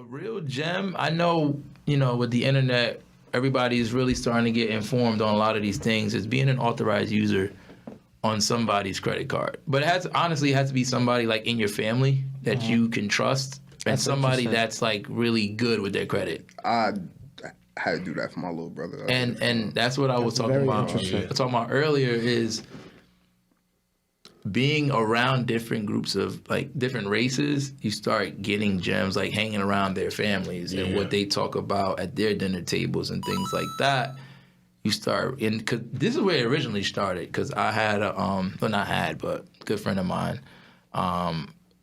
A real gem, I know, with the internet, everybody's really starting to get informed on a lot of these things, is being an authorized user on somebody's credit card. But it honestly has to be somebody like in your family that you can trust, and somebody that's like really good with their credit. I had to do that for my little brother. And that's what I was talking about earlier, is being around different groups of like different races. You start getting gems, like hanging around their families and what they talk about at their dinner tables and things like that. You start because this is where it originally started, because I had but a good friend of mine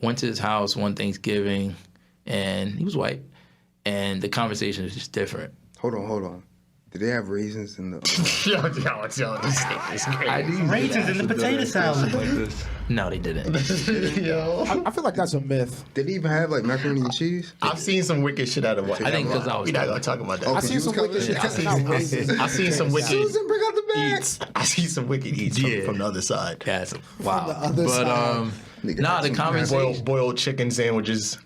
went to his house one Thanksgiving, and he was white, and the conversation is just different. Hold on. Did they have raisins in the... Raisins in the potato salad. No, they didn't. I feel like that's a myth. Did they even have like macaroni and cheese? I've seen some wicked shit out of what. I think because I was... We're not going to talk about that. I seen some wicked shit. I seen some wicked Susan, bring out the bag. eats. I see some wicked eats from the other side. That's wow. But the conversation... Boiled chicken sandwiches.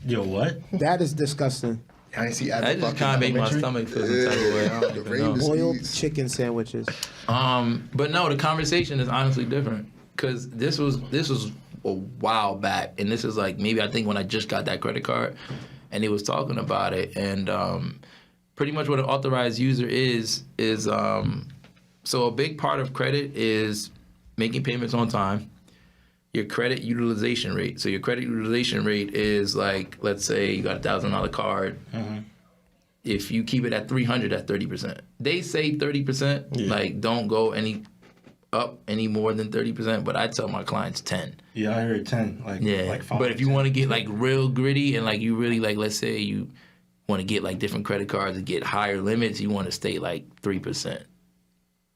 Yo, what? That is disgusting. I didn't see that just kind of made my stomach feel some type of way. I don't even know. Boiled chicken sandwiches. But no, the conversation is honestly different, because this was a while back, and this is like maybe I think when I just got that credit card, and he was talking about it, and pretty much what an authorized user is so a big part of credit is making payments on time. Your credit utilization rate. So your credit utilization rate is like, let's say you got a $1,000 card. Mm-hmm. If you keep it at 300, that's 30%. They say 30%. Like, don't go any more than 30%. But I tell my clients 10. Yeah, I heard 10. Like 5. But if you want to get like real gritty and like you really like, let's say you want to get like different credit cards and get higher limits, you want to stay like 3%.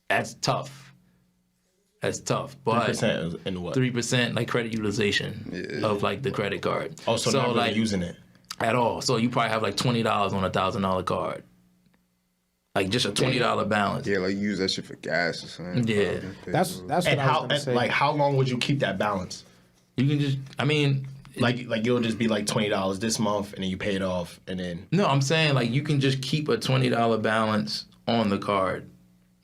That's tough. That's tough, but 3% in what? 3% like credit utilization of like the credit card. Oh, so not really like using it at all. So you probably have like $20 on a $1,000 card, like just a $20 balance. Yeah, like you use that shit for gas or something. Yeah, that's what and I was gonna say. Like, how long would you keep that balance? You can just, I mean, like you'll just be like $20 this month, and then you pay it off, and then. No, I'm saying like you can just keep a $20 balance on the card.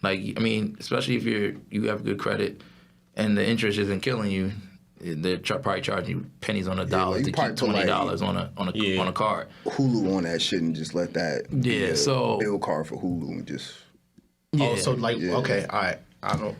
Like, I mean, especially if you have good credit and the interest isn't killing you, they're probably charging you pennies on a dollar to keep $20 on a card. Hulu on that shit and just let that so bill card for Hulu and just. Okay, all right. I don't.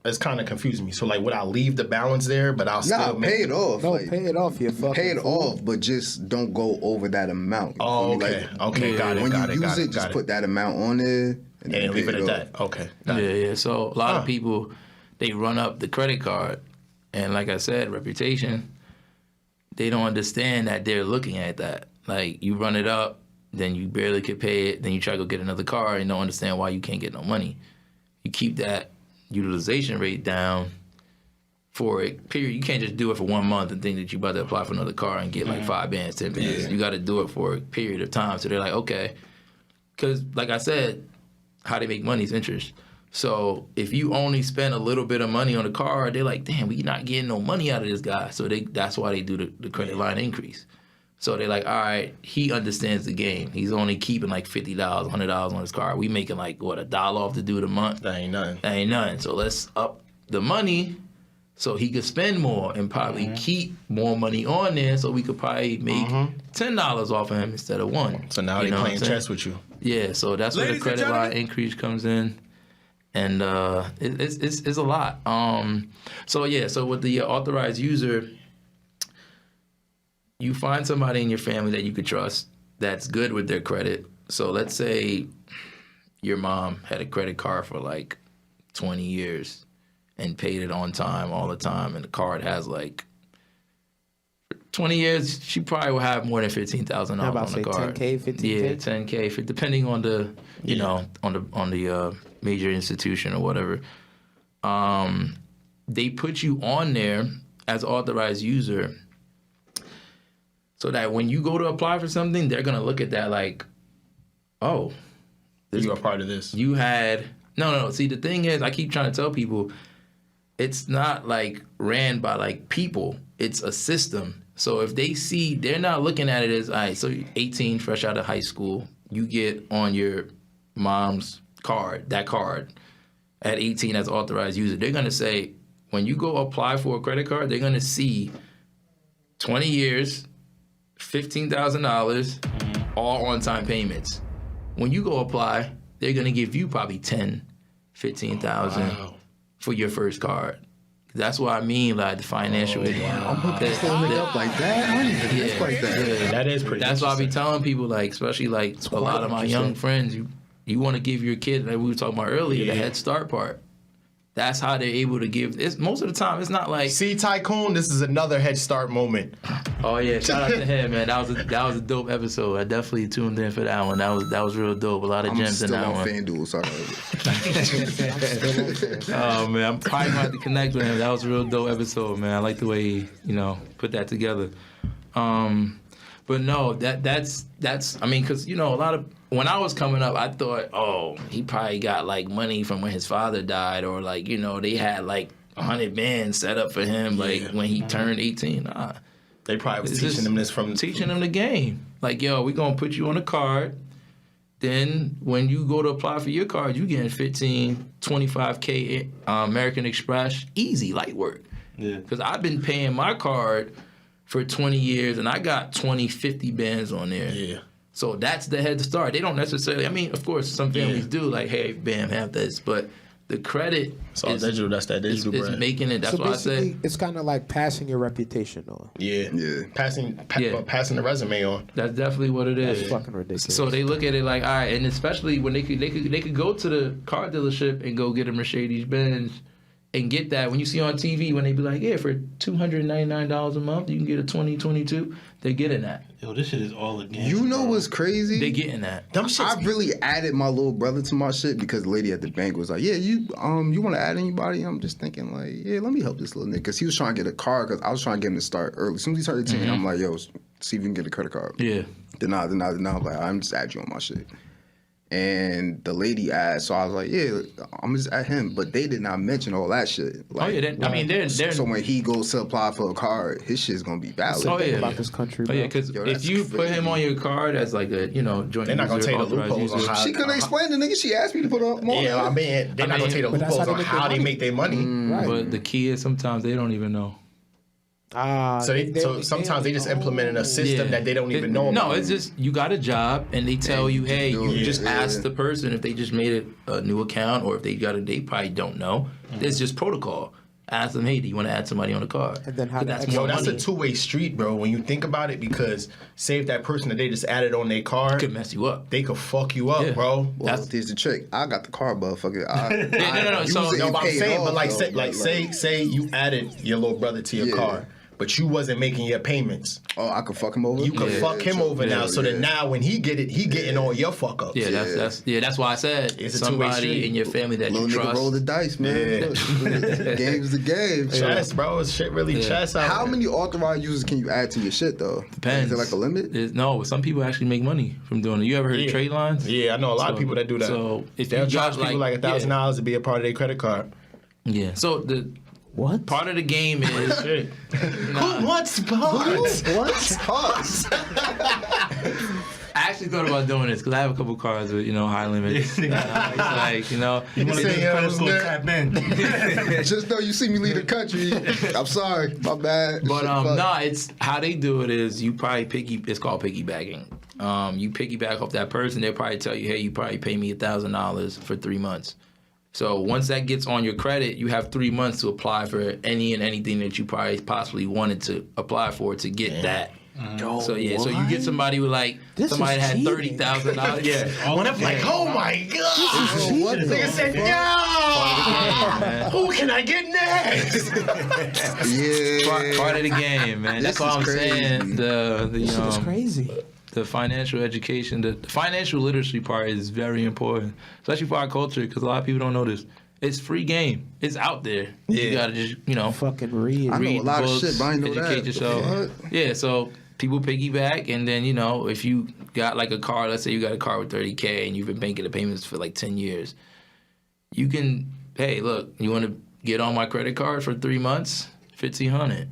It's kind of confusing me. So like, would I leave the balance there, but I'll still pay it off? No, pay it off. Pay it off, but just don't go over that amount. Oh, okay. Okay, got it. When you use it, just put that amount on there. And leave it at that. Okay. Yeah. So a lot of people, they run up the credit card, and like I said, reputation. They don't understand that they're looking at that. Like, you run it up, then you barely could pay it, then you try to go get another car, and don't understand why you can't get no money. You keep that utilization rate down for a period. You can't just do it for 1 month and think that you're about to apply for another car and get like 5 bands, 10 bands. You got to do it for a period of time. So they're like, okay, because like I said, how they make money is interest. So if you only spend a little bit of money on a car, they're like, damn, we not getting no money out of this guy. So that's why they do the credit line increase. So they're like, all right, he understands the game. He's only keeping like $50, $100 on his car. We making like, what, $1 off the dude a month? That ain't nothing. That ain't nothing. So let's up the money so he could spend more and probably keep more money on there, so we could probably make $10 off of him instead of $1. So now they're playing chess with you. Yeah, so that's where the credit line increase comes in. And it's a lot. So with the authorized user, you find somebody in your family that you could trust that's good with their credit. So let's say your mom had a credit card for like 20 years and paid it on time all the time, and the card has like 20 years, she probably will have more than $15,000 on the card. 10K, 15K? Yeah, 10K, depending on the, on the major institution or whatever. They put you on there as authorized user so that when you go to apply for something, they're going to look at that like, oh. You are part of this. You had, no. See, the thing is, I keep trying to tell people, it's not like ran by like people. It's a system. So if they see, they're not looking at it as, all right, so you're 18, fresh out of high school, you get on your mom's card, that card, at 18 as authorized user. They're going to say, when you go apply for a credit card, they're going to see 20 years, $15,000, all on-time payments. When you go apply, they're going to give you probably 10, 15,000 for your first card. That's what I mean, like the financial. I'm hooking this thing up like that. I don't even think like that. Yeah, that is pretty. That's why I be telling people, like, especially like a lot of my young friends, you want to give your kid, like we were talking about earlier, the head start part. That's how they're able to give. It's most of the time. It's not like See, Tycoon, this is another head start moment. Oh yeah, shout out to him, man. That was a dope episode. I definitely tuned in for that one. That was real dope. A lot of gems in that one. I'm still on FanDuel, sorry. Oh man, I'm probably gonna have to connect with him. That was a real dope episode, man. I like the way he, put that together. But no, that's I mean, cause a lot of when I was coming up, I thought, oh, he probably got like money from when his father died, or like they had like 100 bands set up for him, like when he turned 18. Nah. They probably was teaching him this from teaching him the game. Like, yo, we gonna put you on a card. Then when you go to apply for your card, you getting 15, 25K American Express, easy, light work. Yeah. Because I've been paying my card for 20 years, and I got 20, 50 bands on there. Yeah. So that's the head start. They don't necessarily, I mean, of course, some families do, like, hey, bam, have this. But the credit that's that digital is making it. That's so why I said. It's kind of like passing your reputation on. Yeah. Passing the resume on. That's definitely what it is. That's fucking ridiculous. So they look at it like, all right, and especially when they could go to the car dealership and go get a Mercedes Benz and get that. When you see on TV, when they be like, yeah, for $299 a month, you can get a 2022. They're getting that. Yo, this shit is all against. You know what's crazy? They're getting that. I really added my little brother to my shit because the lady at the bank was like, yeah, you want to add anybody? I'm just thinking like, yeah, let me help this little nigga. Because he was trying to get a car because I was trying to get him to start early. As soon as he started 10, I'm like, yo, see if you can get a credit card. Yeah. Then I was like, I'm just add you on my shit. And the lady asked, so I was like, yeah, I'm just at him. But they did not mention all that shit. Like, they're so when he goes to apply for a card, his shit's gonna be valid. About this country, bro. Oh yeah, because if you put him on your card as like a joint, they're not gonna tell you the loopholes on how. She couldn't explain the nigga. She asked me to put up more. Yeah, I mean, they're not gonna tell you the loopholes on how they make their money. Right. But the key is sometimes they don't even know. So sometimes they just implemented a system that they don't even know about. No, it's just you got a job and they tell you, hey, you just ask the person if they just made a new account or if they they probably don't know. It's just protocol. Ask them, hey, do you want to add somebody on the card? And then how that's Yo, that's a two-way street, bro. When you think about it, because say if that person that they just added on their card could mess you up. They could fuck you up, bro. Well, here's the trick. I got the card, motherfucker. No. So but I'm saying, but say you added your little brother to your card. But you wasn't making your payments. Oh, I could fuck him over. You could fuck him over now. So then now when he get it, he getting all your fuck ups. Yeah, that's why I said it's somebody in your family that little you nigga trust. roll the dice, man. Yeah. Game's the game. Chess, bro. It's shit really chess out. How many authorized users can you add to your shit though? Depends. Is there like a limit? No, some people actually make money from doing it. You ever heard of trade lines? Yeah, I know a lot of people that do that. So if they'll you charge got people like $1,000 to be a part of their credit card. Yeah. So what? Part of the game is Who wants spots? I actually thought about doing this because I have a couple cars with high limits. It's like You want to get the credit score tap in. Just know you see me leave the country. I'm sorry, my bad. But it's how they do it is you probably it's called piggybacking. You piggyback off that person, they'll probably tell you, hey, you probably pay me $1,000 for 3 months. So once that gets on your credit, you have 3 months to apply for any and anything that you probably possibly wanted to apply for to get that. So you get somebody with like somebody that had $30,000. Yeah, When I'm like, oh my god, nigga said, no, who can I get next? part of the game, man. That's what I'm saying. This is crazy. The financial education, the financial literacy part is very important, especially for our culture, because a lot of people don't know this. It's free game. It's out there. You gotta just, fucking read. I know a lot of shit, but I know educate that. yourself. Yeah, so people piggyback, and then if you got like a car, let's say you got a car with $30K and you've been making the payments for like 10 years, you can, hey, look, you want to get on my credit card for 3 months, $1,500.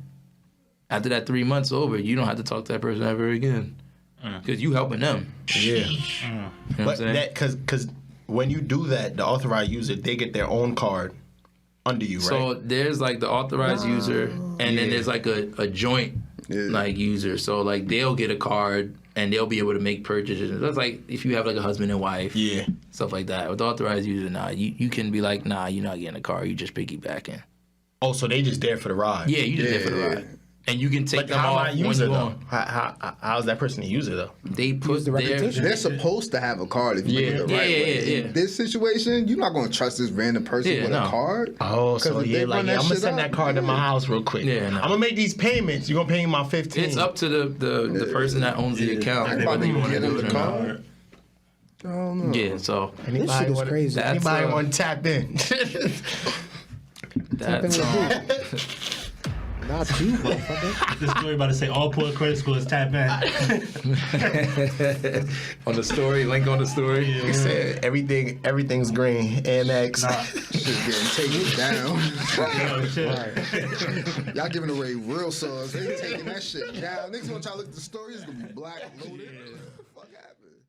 After that 3 months over, you don't have to talk to that person ever again. Because you helping them. Yeah. You know what But I'm saying? because when you do that, the authorized user, they get their own card under you, right? So there's like the authorized user, and then there's like a joint like user. So like they'll get a card and they'll be able to make purchases. That's like if you have like a husband and wife, stuff like that. With the authorized user, you can be like, nah, you're not getting a car. You just piggybacking. Oh, so they just there for the ride? Yeah, you just there for the ride. And you can take But them how off am I when user you though? want. How's that person a user though? They put the their reputation. They're supposed to have a card if you do it the right way. In this situation, you're not going to trust this random person with a card. Oh, so if they run that I'm gonna shit send that up, card to my house real quick. Yeah, no. I'm gonna make these payments. You're gonna pay me my 15. It's up to the person that owns the account I ain't about whether you to want to get do them it the or not. card. I don't know. Yeah, so This shit is crazy. That's, Anybody want to tap in? that's Not you, motherfucker. This story about to say all poor credit scores tap in. on the story. Link on the story. He said everything's green. Amex. Shit getting taken down. Oh, shit. Y'all giving away real sauce. They taking that shit down. Niggas gonna try to look at the story. It's gonna be black loaded. What the fuck happened?